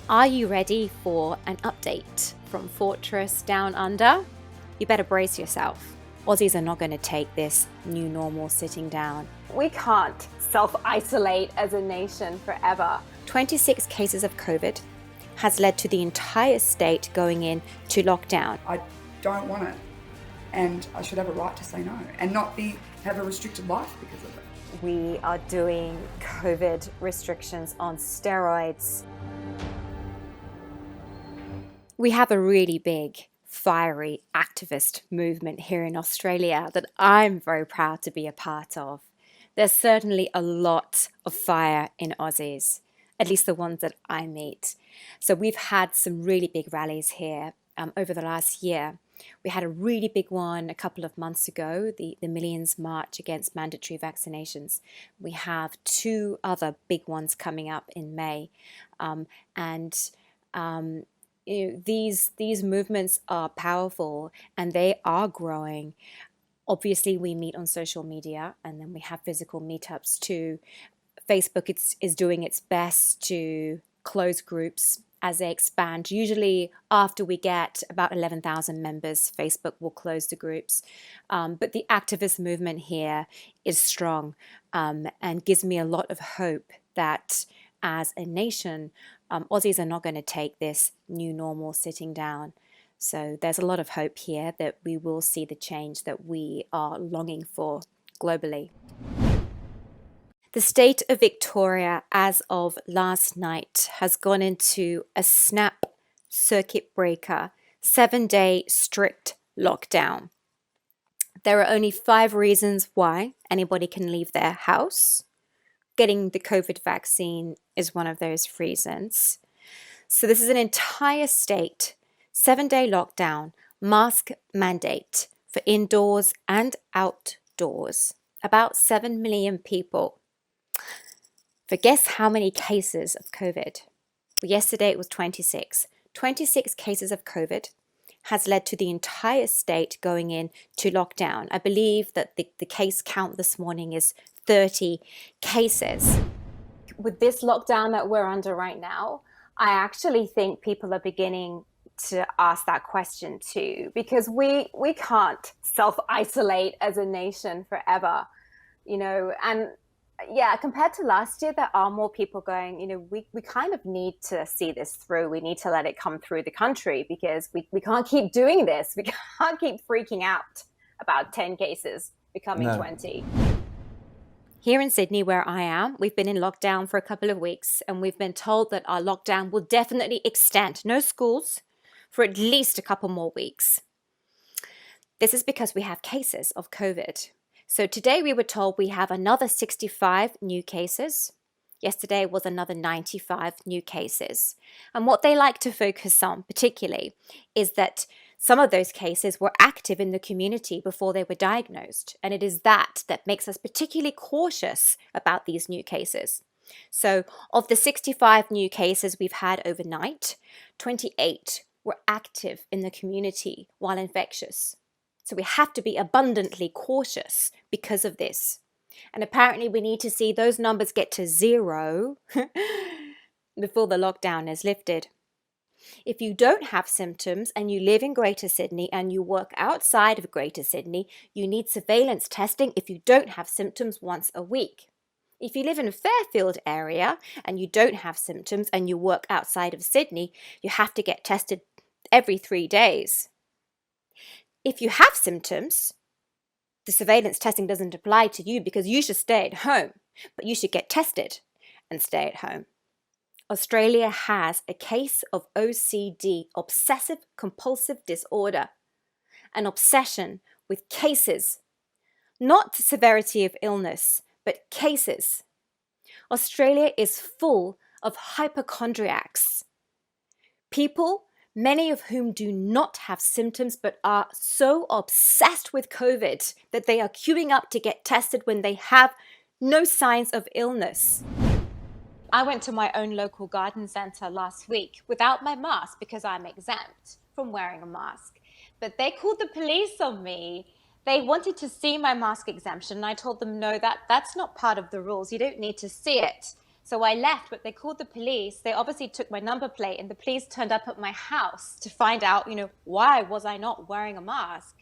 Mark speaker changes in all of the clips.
Speaker 1: Are you ready for an update from Fortress Down Under? You better brace yourself. Aussies are not going to take this new normal sitting down.
Speaker 2: We can't self-isolate as a nation forever.
Speaker 1: 26 cases of COVID has led to the entire state going into lockdown.
Speaker 3: I don't want it, and I should have a right to say no and not have a restricted life because of it.
Speaker 2: We are doing COVID restrictions on steroids.
Speaker 1: We have a really big, fiery activist movement here in Australia that I'm very proud to be a part of. There's certainly a lot of fire in Aussies, at least the ones that I meet. So we've had some really big rallies here over the last year. We had a really big one a couple of months ago, the Millions March against mandatory vaccinations. We have two other big ones coming up in May. These movements are powerful and they are growing. Obviously, we meet on social media and then we have physical meetups too. Facebook is doing its best to close groups as they expand. Usually after we get about 11,000 members, Facebook will close the groups. But the activist movement here is strong and gives me a lot of hope that as a nation, Aussies are not going to take this new normal sitting down. So there's a lot of hope here that we will see the change that we are longing for globally. The state of Victoria, as of last night, has gone into a snap circuit breaker, 7-day strict lockdown. There are only 5 reasons why anybody can leave their house. Getting the COVID vaccine is one of those reasons. So this is an entire state, 7-day lockdown, mask mandate for indoors and outdoors. About 7 million people. But guess how many cases of COVID? Well, yesterday it was 26. 26 cases of COVID has led to the entire state going into lockdown. I believe that the case count this morning is 30 cases.
Speaker 2: With this lockdown that we're under right now, I actually think people are beginning to ask that question too, because we can't self-isolate as a nation forever, and yeah, compared to last year, there are more people going, we kind of need to see this through. We need to let it come through the country because we can't keep doing this. We can't keep freaking out about 10 cases becoming 20.
Speaker 1: Here in Sydney, where I am, we've been in lockdown for a couple of weeks and we've been told that our lockdown will definitely extend, no schools, for at least a couple more weeks. This is because we have cases of COVID. So today we were told we have another 65 new cases. Yesterday was another 95 new cases. And what they like to focus on particularly is that some of those cases were active in the community before they were diagnosed. And it is that makes us particularly cautious about these new cases. So of the 65 new cases we've had overnight, 28 were active in the community while infectious. So we have to be abundantly cautious because of this. And apparently we need to see those numbers get to 0 before the lockdown is lifted. If you don't have symptoms and you live in Greater Sydney and you work outside of Greater Sydney, you need surveillance testing if you don't have symptoms once a week. If you live in a Fairfield area and you don't have symptoms and you work outside of Sydney, you have to get tested every 3 days. If you have symptoms, the surveillance testing doesn't apply to you because you should stay at home, but you should get tested and stay at home. Australia has a case of OCD, obsessive compulsive disorder, an obsession with cases, not severity of illness, but cases. Australia is full of hypochondriacs, people, many of whom do not have symptoms but are so obsessed with COVID that they are queuing up to get tested when they have no signs of illness. I went to my own local garden centre last week without my mask because I'm exempt from wearing a mask. But they called the police on me. They wanted to see my mask exemption and I told them, no, that's not part of the rules. You don't need to see it. So I left, but they called the police. They obviously took my number plate, and the police turned up at my house to find out, why was I not wearing a mask?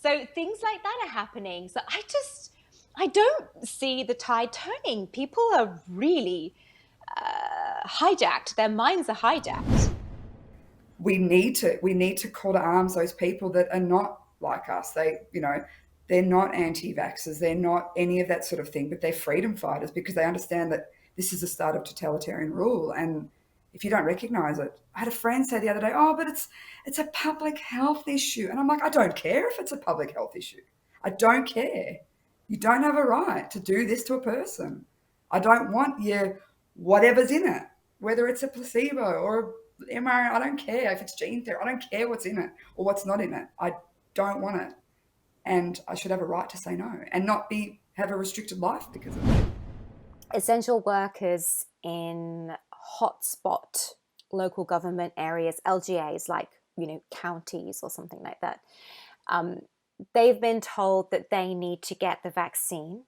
Speaker 1: So things like that are happening. So I don't see the tide turning. People are really hijacked. Their minds are hijacked.
Speaker 3: We need to call to arms those people that are not like us. They're not anti-vaxxers. They're not any of that sort of thing, but they're freedom fighters because they understand that this is the start of totalitarian rule. And if you don't recognize it, I had a friend say the other day, oh, but it's a public health issue. And I'm like, I don't care if it's a public health issue. I don't care. You don't have a right to do this to a person. I don't want your whatever's in it, whether it's a placebo or mRNA. I don't care if it's gene therapy. I don't care what's in it or what's not in it. I don't want it. And I should have a right to say no and not have a restricted life because of it.
Speaker 1: Essential workers in hotspot local government areas, LGAs, like, counties or something like that, they've been told that they need to get the vaccine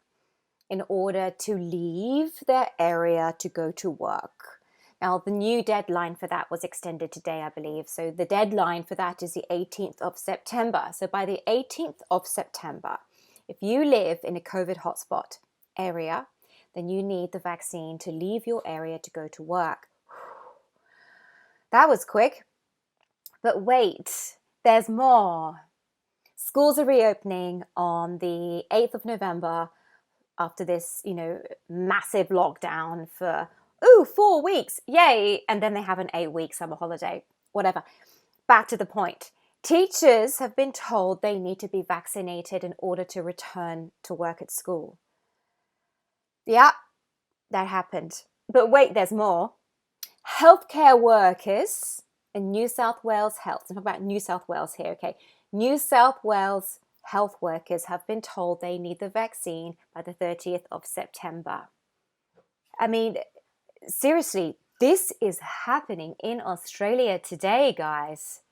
Speaker 1: in order to leave their area to go to work. Now, the new deadline for that was extended today, I believe. So the deadline for that is the 18th of September. So by the 18th of September, if you live in a COVID hotspot area, then you need the vaccine to leave your area to go to work. That was quick. But wait, there's more. Schools are reopening on the 8th of November after this, massive lockdown for 4 weeks, yay, and then they have an 8-week summer holiday, whatever. Back to the point. Teachers have been told they need to be vaccinated in order to return to work at school. Yeah, that happened. But wait, there's more. Healthcare workers in New South Wales Health, I'm talking about New South Wales here, okay? New South Wales health workers have been told they need the vaccine by the 30th of September. I mean, seriously, this is happening in Australia today, guys.